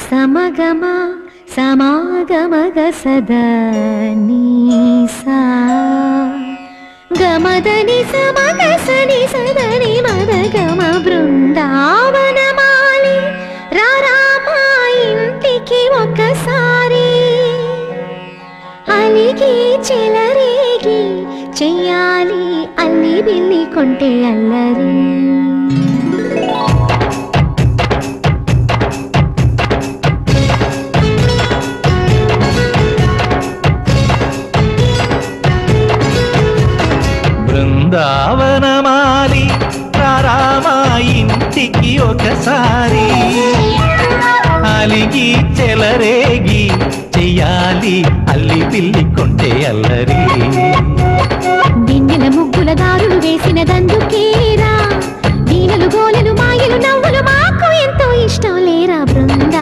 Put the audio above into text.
సమగమ సమాగమగ సదనీసా గమదని సమగసని సదని మదగమ బృందావనమాలి రారామా ఇంటికి ఒకసారి అలిగి చెలరేగి చెయ్యాలి అల్లి బిల్లి కొంటే అల్లరి బృందావనమాలి రారామా ఇంటికి ఒకసారి అలిగి చెలరేగి చెయ్యాలి అల్లి పిల్లి కొంటే అల్లరి వెన్నెల ముగ్గుల దారులు వేసినదందుకే